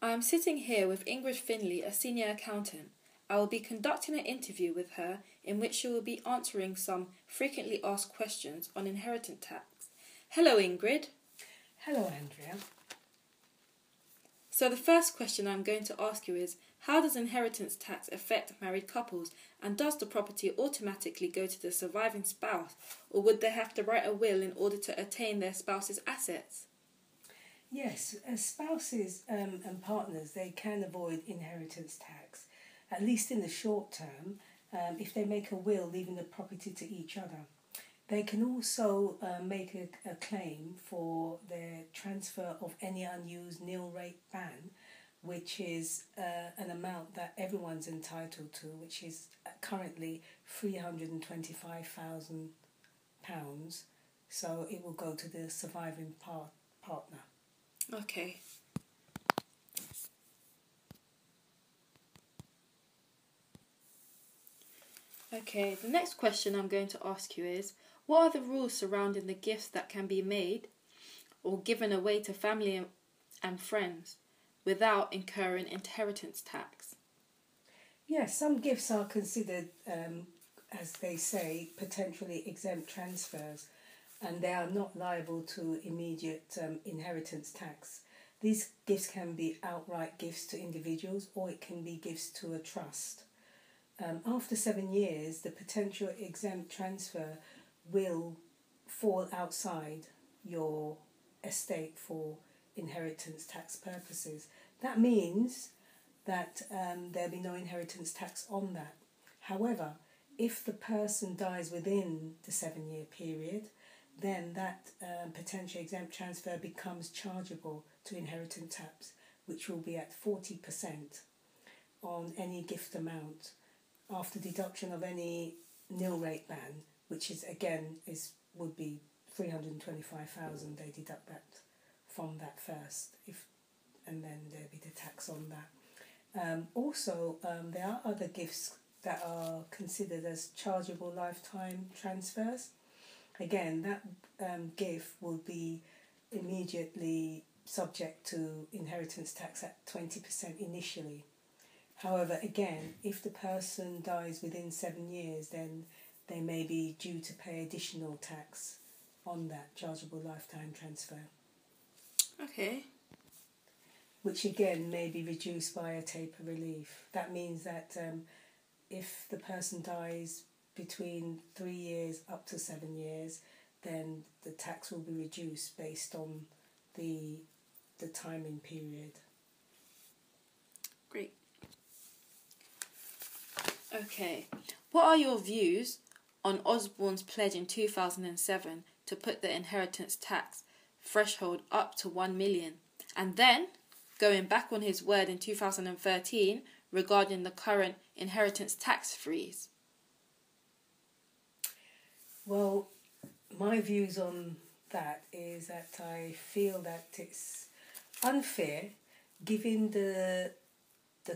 I am sitting here with Ingrid Finley, a senior accountant. I will be conducting an interview with her in which she will be answering some frequently asked questions on inheritance tax. Hello, Ingrid. Hello, Andrea. So the first question I'm going to ask you is, how does inheritance tax affect married couples, and does the property automatically go to the surviving spouse, or would they have to write a will in order to attain their spouse's assets? Yes, as spouses and partners, they can avoid inheritance tax, at least in the short term, if they make a will leaving the property to each other. They can also make a claim for the transfer of any unused nil rate ban, which is an amount that everyone's entitled to, which is currently £325,000. So it will go to the surviving partner. Okay. Okay, the next question I'm going to ask you is, what are the rules surrounding the gifts that can be made or given away to family and friends without incurring inheritance tax? Yes, some gifts are considered, as they say, potentially exempt transfers, and they are not liable to immediate inheritance tax. These gifts can be outright gifts to individuals, or it can be gifts to a trust. After 7 years, the potential exempt transfer will fall outside your estate for inheritance tax purposes. That means that there'll be no inheritance tax on that. However, if the person dies within the 7-year period, then that potential exempt transfer becomes chargeable to inheritance tax, which will be at 40% on any gift amount after deduction of any nil rate ban, which is would be 325,000. They deduct that from that first, and then there'll be the tax on that. Also, there are other gifts that are considered as chargeable lifetime transfers. Again, that gift will be immediately subject to inheritance tax at 20% initially. However, again, if the person dies within 7 years, then they may be due to pay additional tax on that chargeable lifetime transfer. Okay. Which again may be reduced by a taper relief. That means that if the person dies between 3 years up to 7 years, then the tax will be reduced based on the timing period. Great. Okay. What are your views on Osborne's pledge in 2007 to put the inheritance tax threshold up to 1 million, and then going back on his word in 2013 regarding the current inheritance tax freeze? Well, my views on that is that I feel that it's unfair given the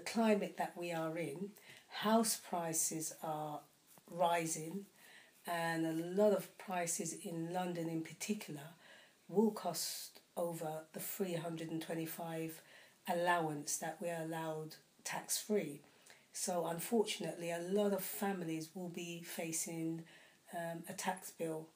climate that we are in. House prices are rising, and a lot of prices in London in particular will cost over the 325 allowance that we're allowed tax-free. So unfortunately, a lot of families will be facing a tax bill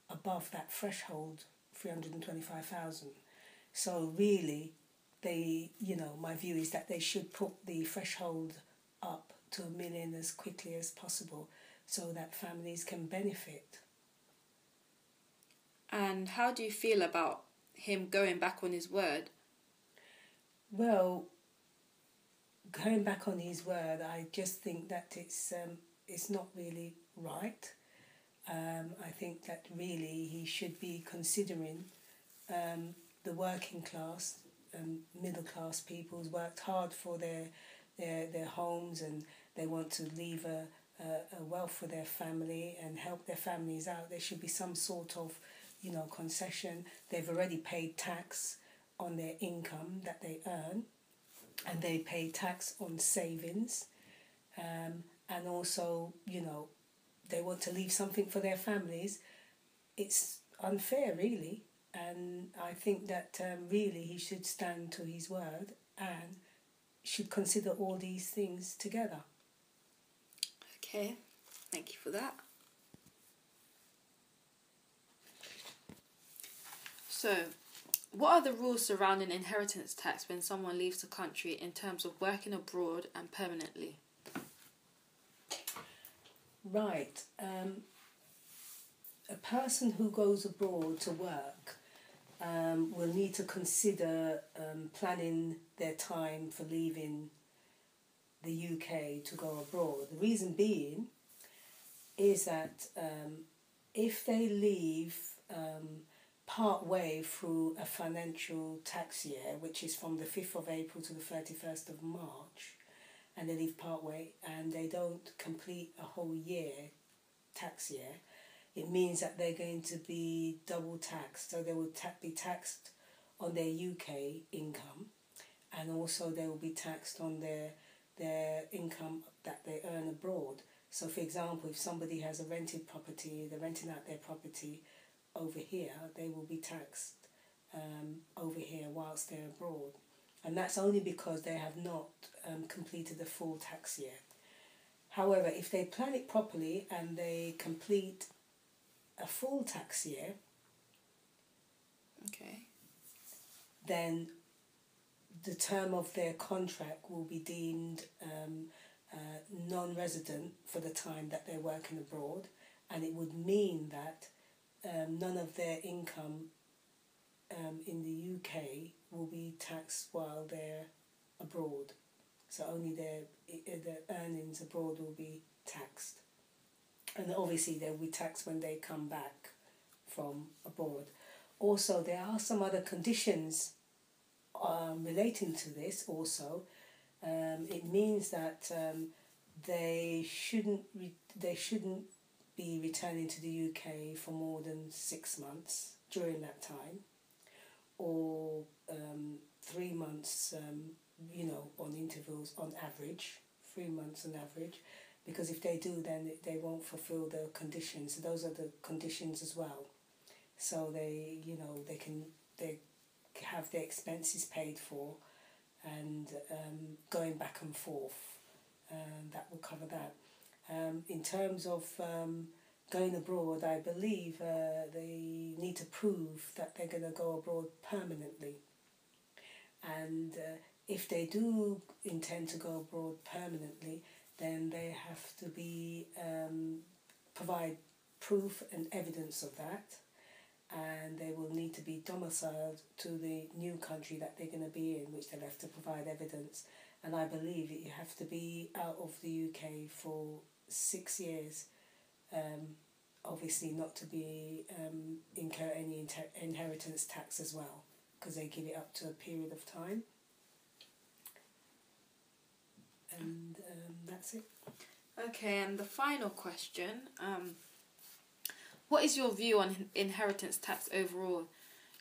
above that threshold, 325,000. So really, my view is that they should put the threshold up to 1 million as quickly as possible so that families can benefit. And how do you feel about him going back on his word? Well, going back on his word, I just think that it's not really right. I think that really he should be considering the working class and middle class people who's worked hard for their homes, and they want to leave a wealth for their family and help their families out. There should be some sort of concession. They've already paid tax on their income that they earn, and they pay tax on savings, and also they want to leave something for their families. It's unfair, really, and I think that really he should stand to his word and should consider all these things together. Okay, thank you for that. So, what are the rules surrounding inheritance tax when someone leaves the country in terms of working abroad and permanently? Right. A person who goes abroad to work will need to consider planning their time for leaving the UK to go abroad. The reason being is that if they leave part way through a financial tax year, which is from the 5th of April to the 31st of March, and they leave part way and they don't complete a whole year, tax year, it means that they're going to be double taxed. So they will be taxed on their UK income, and also they will be taxed on their income that they earn abroad. So for example, if somebody has a rented property, they're renting out their property over here, they will be taxed over here whilst they're abroad. And that's only because they have not completed the full tax year. However, if they plan it properly and they complete a full tax year, okay, then the term of their contract will be deemed non-resident for the time that they're working abroad, and it would mean that none of their income in the UK will be taxed while they're abroad. So only their earnings abroad will be taxed. And obviously they will be taxed when they come back from abroad. Also, there are some other conditions relating to this also. It means that they shouldn't be returning to the UK for more than 6 months during that time, or 3 months, on intervals on average, 3 months on average, because if they do, then they won't fulfil the conditions. So those are the conditions as well. So they have their expenses paid for, and going back and forth, that will cover that. In terms of going abroad, I believe they need to prove that they're going to go abroad permanently. And if they do intend to go abroad permanently, then they have to be provide proof and evidence of that, and they will need to be domiciled to the new country that they're going to be in, which they'll have to provide evidence. And I believe you have to be out of the UK for 6 years, obviously not to be incur any inheritance tax as well, because they give it up to a period of time. And that's it. Okay, and the final question, what is your view on inheritance tax overall?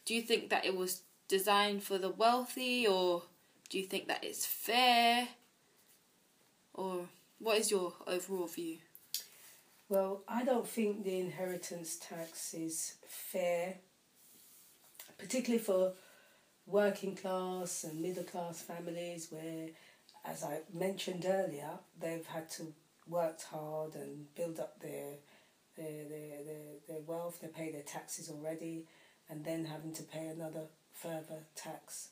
Do you think that it was designed for the wealthy, or do you think that it's fair? Or what is your overall view? Well, I don't think the inheritance tax is fair, particularly for working class and middle class families where, as I mentioned earlier, they've had to work hard and build up their wealth. They pay their taxes already, and then having to pay another further tax.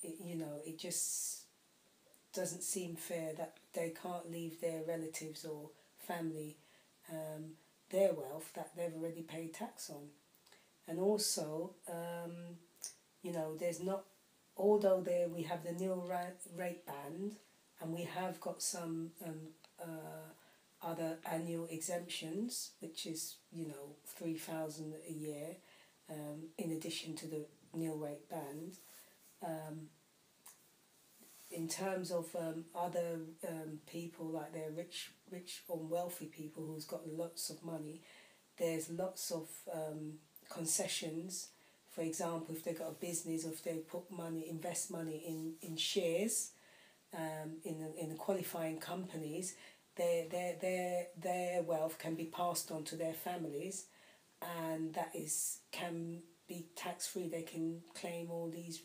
It just doesn't seem fair that they can't leave their relatives or family their wealth that they've already paid tax on. And also, there's not, although we have the nil rate band, and we have got some other annual exemptions, which is 3,000 a year, in addition to the nil rate band. In terms of other people, like they're rich or wealthy people who's got lots of money, there's lots of concessions. For example, if they've got a business, or if they invest money in shares, in qualifying companies, their wealth can be passed on to their families, and that can be tax free. They can claim all these